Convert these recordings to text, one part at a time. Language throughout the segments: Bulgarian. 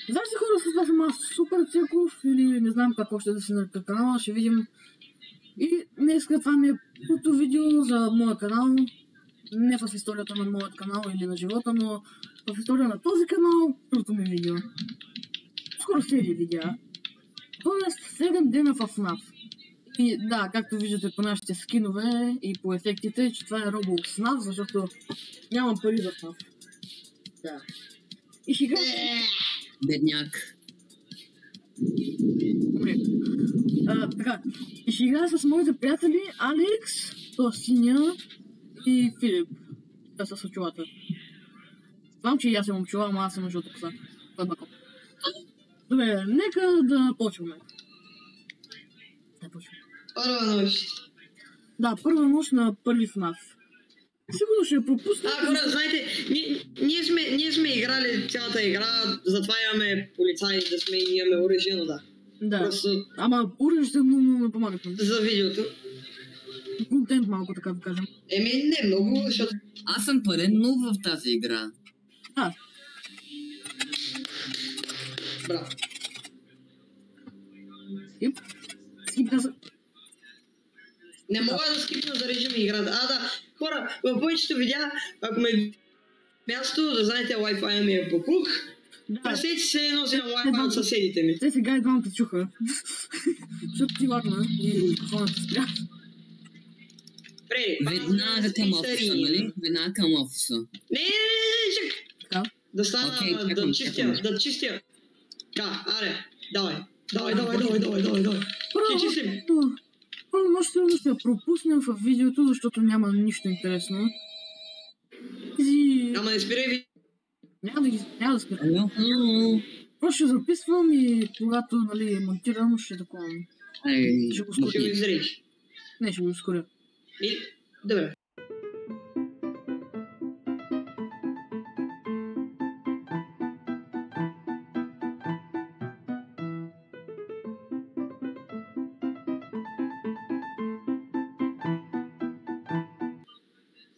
Знаеш ли хора, с това супер цирков или не знам как още да се нарека канала, ще видим. И днеска това ми е първото видео за моя канал. Не в историята на моят канал или на живота, но в история на този канал първото ми видео. Скоро серия видеа. Тоест 7 дена в FNAF. И да, както виждате по нашите скинове и по ефектите, че това е Roblox FNAF, защото нямам пари за FNAF. Да. И ще играя... Бедняк. Добре. Така. И ще играя с моите приятели Алекс, то Синя и Филип. Те са с очилата. Знам, че и аз имам очила, ама аз съм жълта коса. Това е бако. Добре, нека да почваме. Да почваме. Първа нощ. Да, първа нощ на първи FNAF. Сигурно ще я пропусна. Хора, знаете, ние сме играли цялата игра, затова имаме полицаи да сме и имаме оръжие, но да. Да, Просто ама оръжията много не помагат. за видеото. Контент малко, така да кажем. Не много, защото... Аз съм пълен нуб в тази игра. А, Браво. скип. Скип каза. Не мога да скипна да режим играта. Да, хора, в повечето видеа, ако ме място, да знаете, Wi-Fi ми е покук. Да, Представете се едно си на Wi-Fi от съседите ми. те сега едва те чуха. Защото ти лагна и микрофонът се спря. Веднага към офиса, нали? Веднага към офиса. Не, чак. Така. Да стана, Окей, да чистя. Да, аре, давай. Ще чистим. Първо може сигурно ще я пропуснем в видеото, защото няма нищо интересно. Ама не спирай ви. Няма да спирам. Просто ще записвам и когато монтирам, ще такова. Ще го Ще го ускоря. изречи. Не, ще го ускоря. Добре.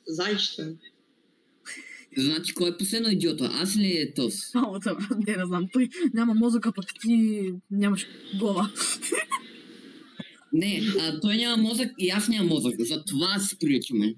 Зайчета. Значи, кой е последно идиота? Аз ли е Тос? Не знам. Той няма мозъка, пък ти нямаш глава. Не, той няма мозък и аз нямам мозък. Затова се приличаме.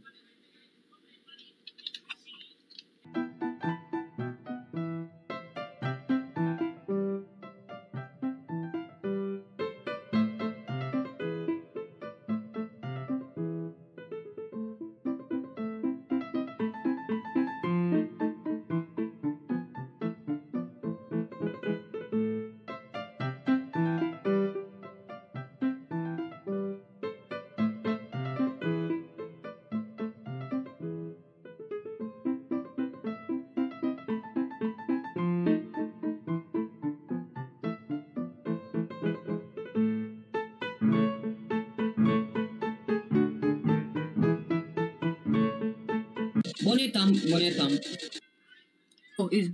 Бони е там. О, изи.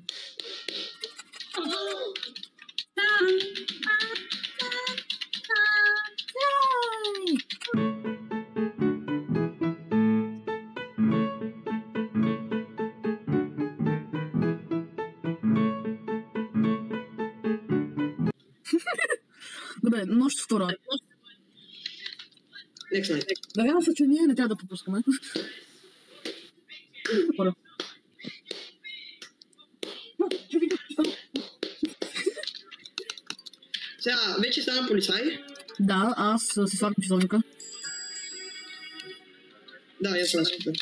Добре, нощ втора. Next night. Надявам се, че ние не трябва да пропускаме. Хора. Ще видя. Сега, вече стана полицай. Да, аз си слагам часовника. Да, я съм супер.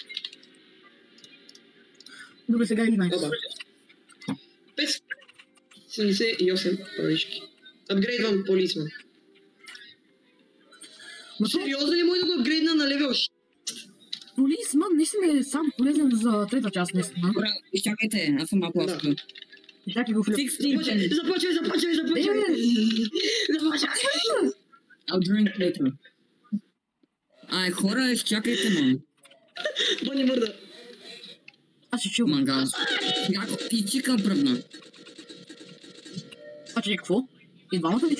Добре, сега 11. Оба. 578 парички. Апгрейдван полисман. Но то Сериозно ли може да го апгрейдна на левел 6? полисман наистина е сам полезен за трета част, наистина. Добре, изчакайте, аз съм малко Да. офка. И чакай го Филип. Започвай! I'll drink later. Хора, изчакайте, man. Бони мърда. Аз ще чувам. Мангал. Яко пичика бръвна. А че какво? И двамата ли?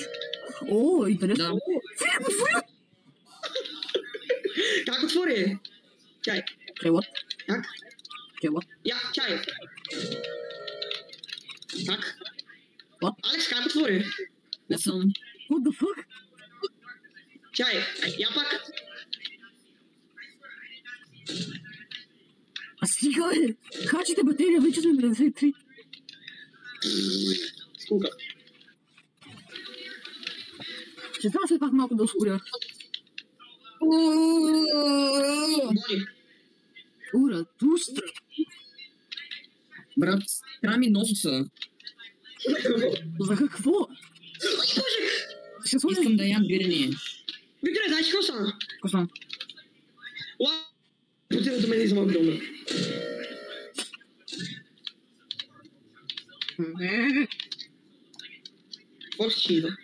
О, интересно. Да. Филип! Как отвори? Чай. Чай, what? Как? Чай, what? Я, чай. Как? Алекс, как отвори? Не съм. What the fuck? Чай, я пак. А стига е! Хачите батерия, вече сме 93. Скука. Ще трябва все пак малко да ускоря. Бони. Ура, тустра. Брат, трябва ми ножица. За какво? Боже! Ще сложим... Искам да ям бирни. Викторе, знаеш какво стана? Какво стана? Потира до мен и за малко да умра. Фокс идва.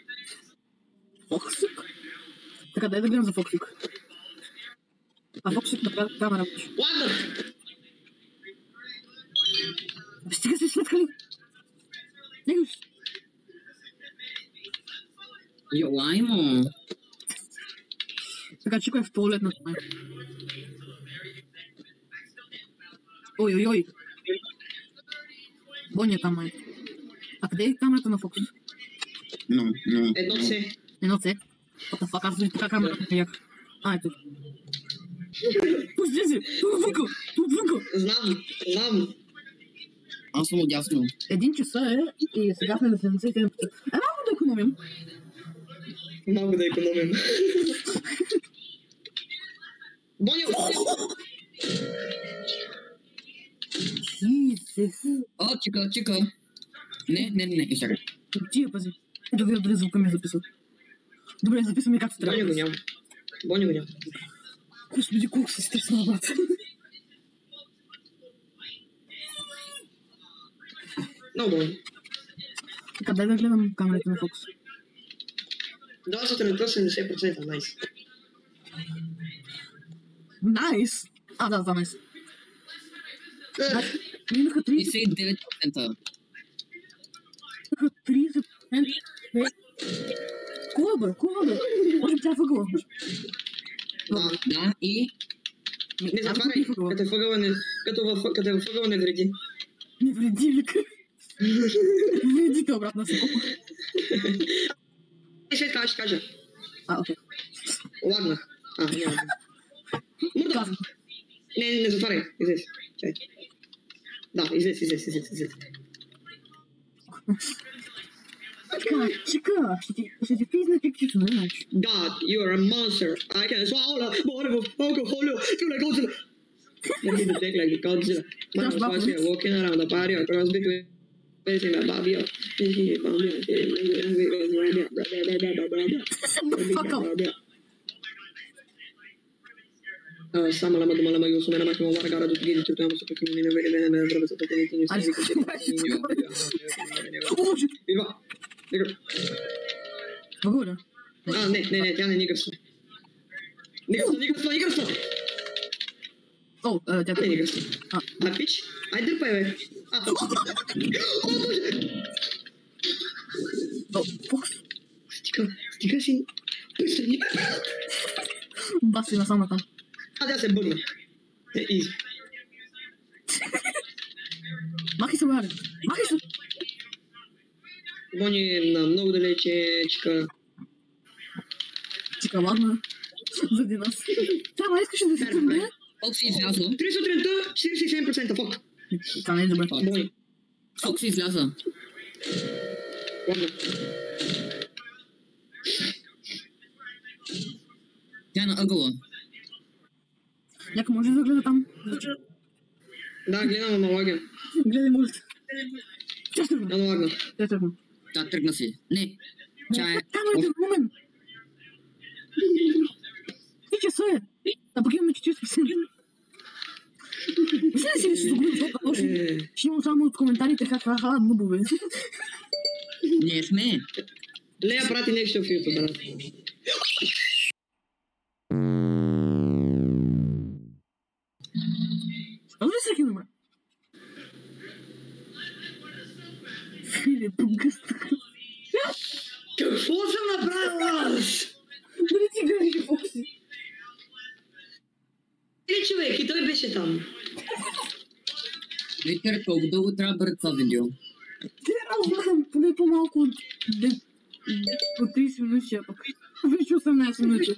Фоксик? Така, дай да гледам за Фоксик. А Фоксик направи камера. Лагнах! Стига се след Негаш. Йолаймо. Така, Чико е в туалет на това. Ой. Боня там е. А къде е камерата на Фокс? Но. Едно се. Едно це. What the fuck, аз виждам така камерата приях. Ето. Пусти се! Отвънка! Знам. Аз съм отясно. 1 часа е и сега сме на 77%. Малко да економим. Малко да економим. Боня! Jesus. О, чека. Не, чакай. Ти я пази. Да видя дали звука ми е записал. Добре, записваме както трябва. Боня го няма. Господи, колко се стресна, брат. Много Боня. Така, дай да гледам камерите на Фокс. Да, сутринта 70%, найс. Найс! Да, за найс. Минаха 30%. 59%. Минаха 30%. Кога бе? Може би тя е въгъла. Да, и... Не затваряй, като е въгъла не вреди. Не вреди, вика. Вредите обратно се. След това ще кажа. Окей. Лагнах. Няма. Мурда. Не затваряй. Излез. Чай. Да, излез. Чека, ще ти пизна пикчето, не знаеш. God, you are a monster. I can swallow more of alcohol to like Godzilla. Let me detect like Godzilla. Man was watching walking around the party across between facing a Bobby. Sama lama duma lama yusu mena makimo wara gara dut gidi tutu amusu kakimi mena vede vede vede vede vede vede Viva! Nigger. Погода. Не, тя не нигърства. Нигърства! О, тя Не нигърства. Пич? Айде дърпай, бе. О, Фокс. Стига си. Присъди. Баси на самата. Тя се бъдна. Изи. Махай се, бе. Махай се. Бони е на много далече, Чика, ладно. Заради нас. Тя искаш да се тръгне? Фокс излязла. 3 сутринта, 47% фок. Това не е добре. Бони. Фокс изляза. Ладно. Тя е на ъгъла. Някой може да гледа там? Да, гледам на лаген. Гледай, моля. Тя тръгна. Да, лагна. Тя тръгна. Да, тръгна си. Не. Тя е... Камерите в момент. И часа е. А пък имаме 40%. Мисля да си ли ще загубим, защото ще имам само от коментарите ха-ха-ха, нубове. Ние сме. Лея прати нещо в YouTube, брат. Разви всеки номер. Филип, гъстък. Какво съм направил аз? Дали ти гледаш Фокси? Или човек, и той беше там. Виктор, колко дълго трябва да бъде това видео? Те не знам. поне по-малко от по 30 минути, а пък вече 18 минути.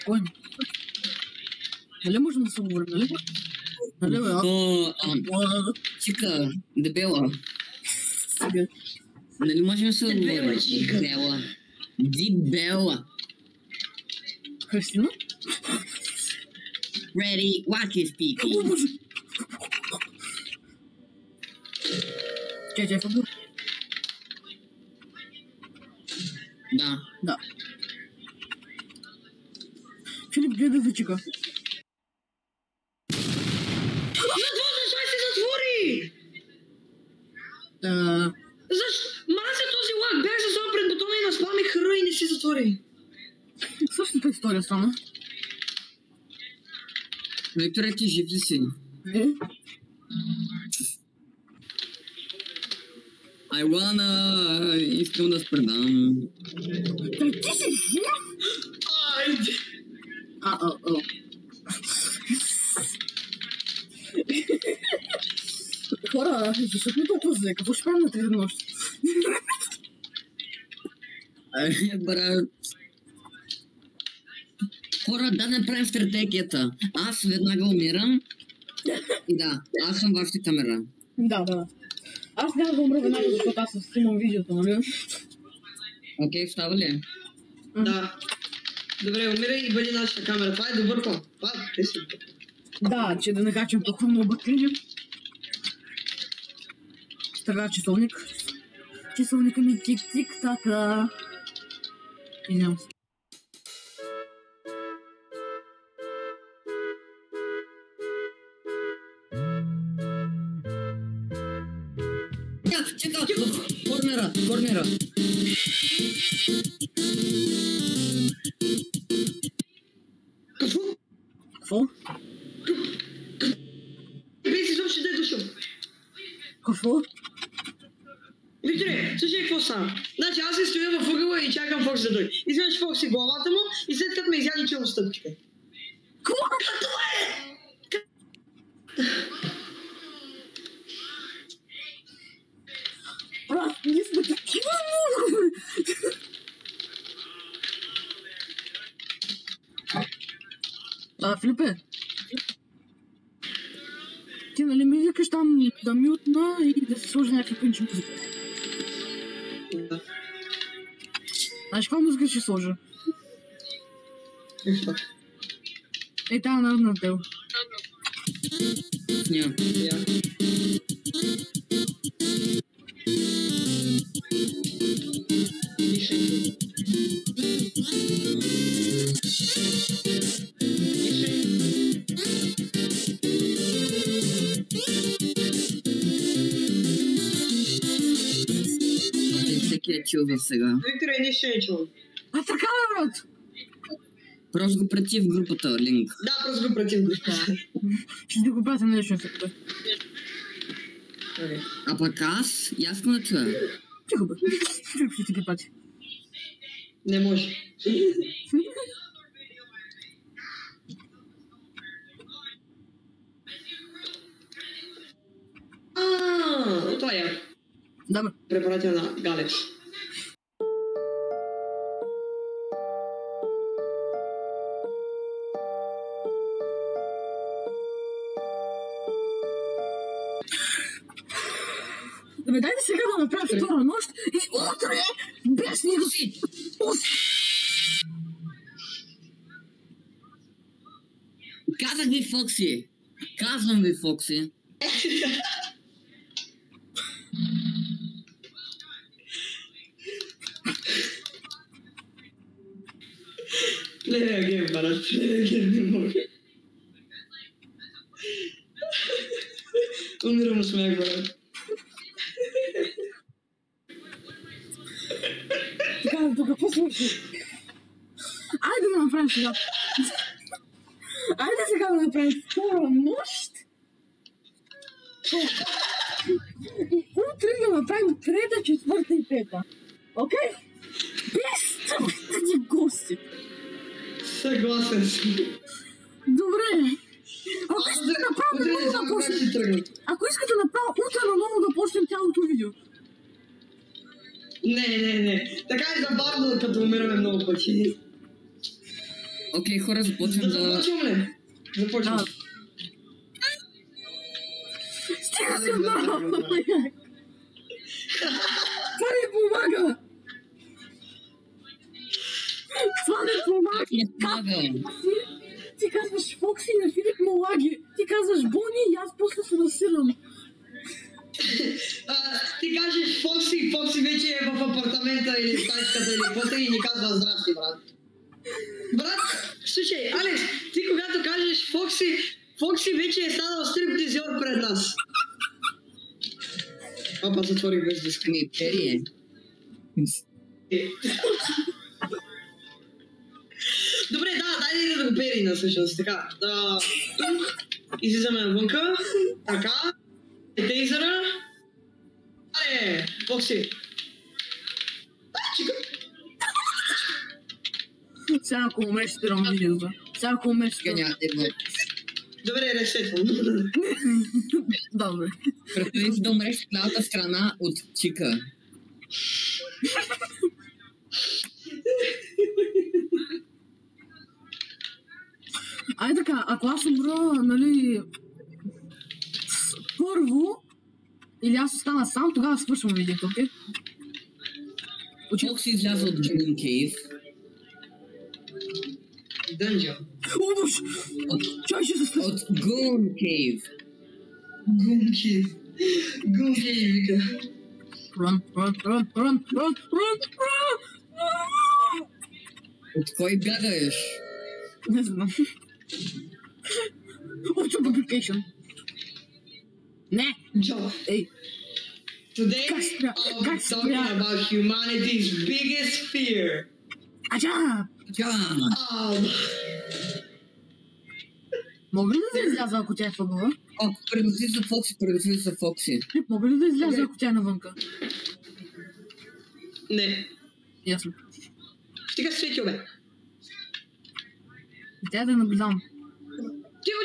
Ой, нали можем да се говорим, нали? Нали, бе, Чика, дебела. Сега. Нали можем да се Дебела, говорим? чика. Дебела. Христина? Ready, watch is О, speaking. боже! Чай, Фабур. Да. Да. Филип, гледай за чика. Защо се затвори? Защо? Мразя този лак. Бях за пред бутона и наспамих хръ и не се затвори. Същата история стана. Виктор, ти жив ли си? Не? I wanna... Искам да спредам. Ти си жив? Айде. Хора, защо ми толкова зле? Какво ще правим на 3 нощи? Брат. Хора, да направим стратегията. Аз веднага умирам. И да, аз съм вашата камера. Да. Аз няма да умра веднага, защото аз снимам видеото, нали? Окей, става ли? Да. Добре, умирай и бъди нашата камера. Това е добър план. Това е си. Да, че да накачам толкова много батерии. Така, часовник. Часовника ми тик-тик-така. Извинявам се. Чека, корнера. Какво? Без изобщо да е дошъл. Какво? Викторе, слушай какво стана. Значи аз се стоя в ъгъла и чакам Фокс да дойде. Изведнъж Фокс е главата му и след като ме изяди чело стъпките. Какво? Това е! Брат, ние сме такива много! Филипе, ти нали ми викаш там да мютна и да се сложи някакви пинчи музика? Да. Знаеш каква музика ще сложа? Какво? Ей, тази народна тел. Няма. Я. Тише. Всеки е чул за сега. Викторе, нищо не чувам. А така, бе, брат! Просто го прати в групата, линк. Да, просто го против групата. Ще ти го пратя на лично секта. Окей. А пък аз, ясно на това. Тихо, бе. Ще ти ги пратя. Не може. Това е. Да, бе. Препратя на Галекс. Дай да сега да направим втора нощ и утре без него си. Казах ви, Фокси. Казвам ви, Фокси. Не реагирам, брат. Не реагирам, не мога. Умирам от смях, брат. Така, тук какво случи? Айде да направим сега. Айде сега да направим втора нощ. И утре да направим трета, четвърта и пета. Окей? Съгласен съм. Добре. Ако искате направо Утре не знам как ще тръгнат. Ако искате направо утре наново да почнем цялото видео. Не. Така е забавно, като умираме много пъти. Окей, хора, започвам Да започвам ли? Започвам. Да. Стига се много. Това не помага. Това не помага. Не помага. Ти казваш Фокси на Филип Молаги. Ти казваш Бони и аз после се насирам. Ти кажеш Фокси вече е в апартамента или в тачката или каквото и ни казва здрасти, брат. Брат, слушай, Алекс, ти когато кажеш Фокси вече е станал стриптизьор пред нас. Опа, затворих без диск. Ми, Пери е. Добре, дай да го перина всъщност, така. Тук, излизаме навънка, така, тейзъра. Але, Фокси. Чика. Сега ако умреш, спирам видеото. Сега ако умреш, спирам. Няма да има. Добре, ресетвам. Добре. Представи си да умреш в лявата страна от Чика. Ай така, ако аз умра, нали, първо, или аз остана сам, тогава свършвам видеото, окей? Фокси изляза от Green Cave. Дънжън. Обуш! Чай ще се след... От Goon Cave. Гумки, вика. Рun! От кой бягаш? Не знам. Open publication. Не! Джо. Ей! Today, Как I'm talking about humanity's biggest fear. Ача! Тя! Мога ли да изляза, ако тя е въгъла? О, приготви за Фокси. Мога ли да изляза, ако тя е навънка? Не. Ясно. Стига светил, бе. И тя да наблюдавам. Тихо.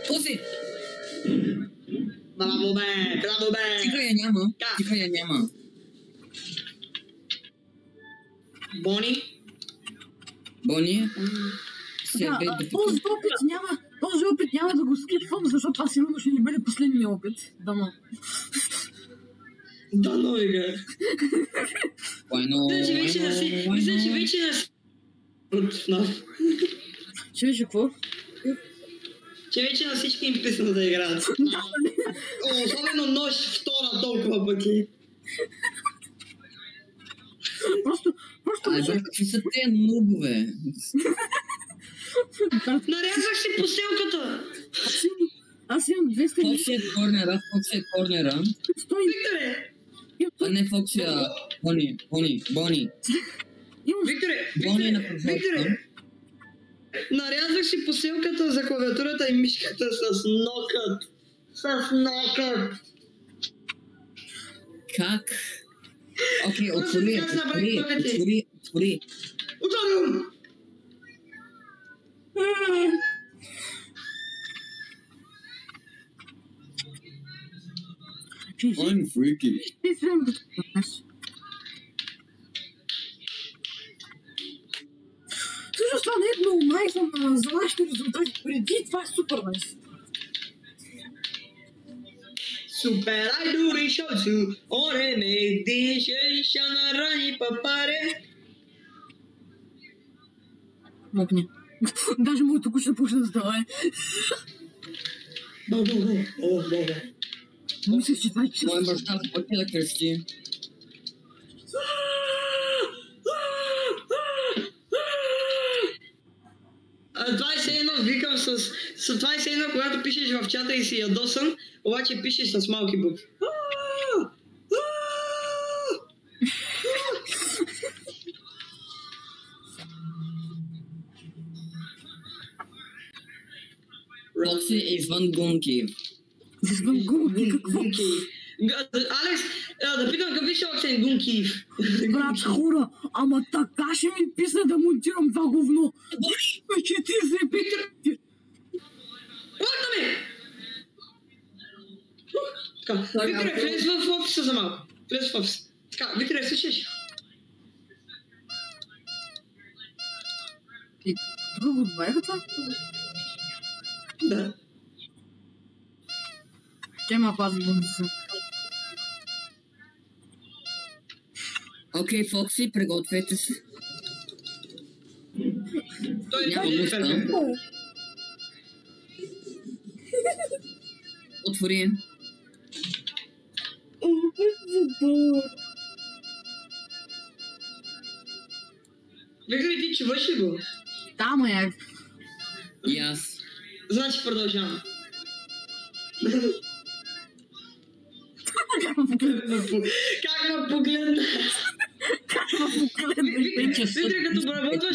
Фокси! Браво, бе. Тиха я няма. Бони? Се Да, бе този опит няма да го скипвам, защото това сигурно ще ни бъде последния опит. Дано. Дано, ига. Why Мисля, че вече против нас. Че виж какво? Че вече на всички им писна да играят. Особено нощ втора толкова пъти. Просто какви са те нубове? Нарязах си постелката. Аз имам 200... Фокси е корнера. Викторе! А не Фокси, а Бони. Викторе! Бони е на прозорца. Нарязах си постелката за клавиатурата и мишката с нокът. Как? Окей, отвори. Отворям! I'm freaky. Всъщност това не е много найс, за нашите резултати преди, това е супер найс. Super I do rishosu, ore me dishe shanarani papare. Мокни. Даже моето куче да почне да става. Бога. Мислех, че това е чисто. Моя баща пъти да крещи. Това е все едно, викам това е все едно, когато пишеш в чата и си ядосан, обаче пишеш с малки букви. Фокси е извън Goon Cave. Извън Гунки, какво? Алекс, да питам какъв беше акцент Гун Киев. Брат, хора, ама така ще ми писне да монтирам това говно. Вече ти се питам. Лакна ме! Така, Викторе, влез в офиса за малко. Влез в офиса. Така, Викторе, слушаш? И тук го добавиха това? Да. Те ма пазим бомбиса. Окей, Фокси, пригответе се. Той Няма не е нужда. перфектен. Отвори. Викторе, ти чуваш ли го? Там е. И аз. Значи продължавам. Как ме погледна? Викторе,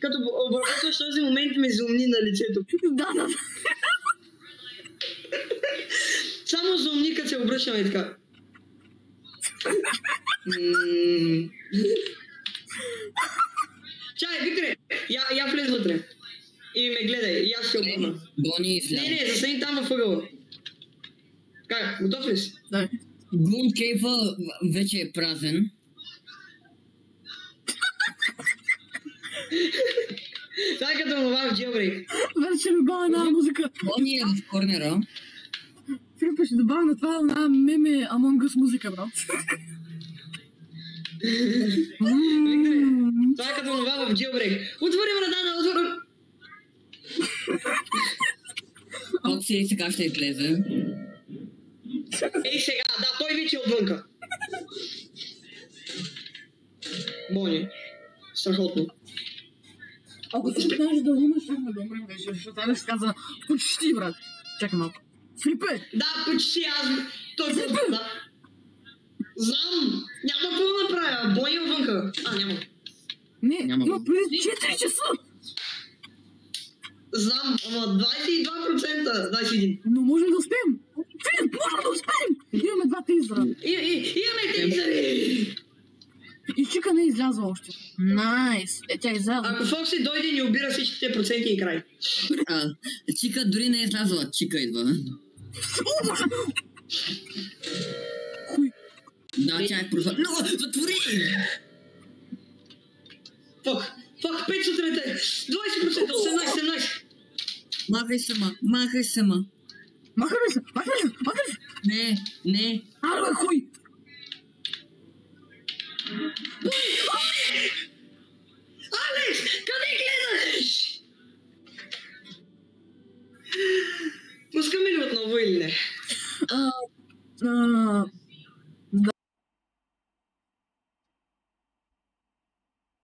като обработваш този момент ме зумни на лицето. Да. Само зумни, като се обръщаме и така. Чай, Викторе, я влез вътре. И ме гледай, и аз ще обърна. Бони излява. Не, застани там във ъгъла. Как, готов ли си? Да. Гун кейфа вече е празен. Това е като това в Jailbreak. Вече ще добавя една музика. Бони е в корнера. Филипа ще добавя на това една меме Among Us музика, брат. Това е като това в Jailbreak. Отвори вратата, отвори! Фокси сега ще излезе. Ей сега, да, той вече е отвънка. Бони. Страхотно. Ако ти кажеш да умреш, ще ме да умрем вече, защото Алекс каза почти, брат. Чакай малко. Филипе! Да, почти аз. Той да. Знам! Няма какво да направя. Бони е отвънка. Няма. Не, Няма има го. преди 4 часа. Знам, ама 22%. 21. Но можем да успеем. Филип, можем да успеем. Имаме два тейзера. Имаме тейзери! И Чика не е излязла още. Найс. Тя е излязла. Ако Фокси дойде и ни обира всичките проценти и край. Чика дори не е излязла. Чика идва. Хуй. Да, тя е прозва. Но, затвори! Фок, 5 сутринта. 20%, 18. Махай се, ма. Махай се. Не. Арбе, хуй. Алекс, къде гледаш? Пускаме ли отново или не?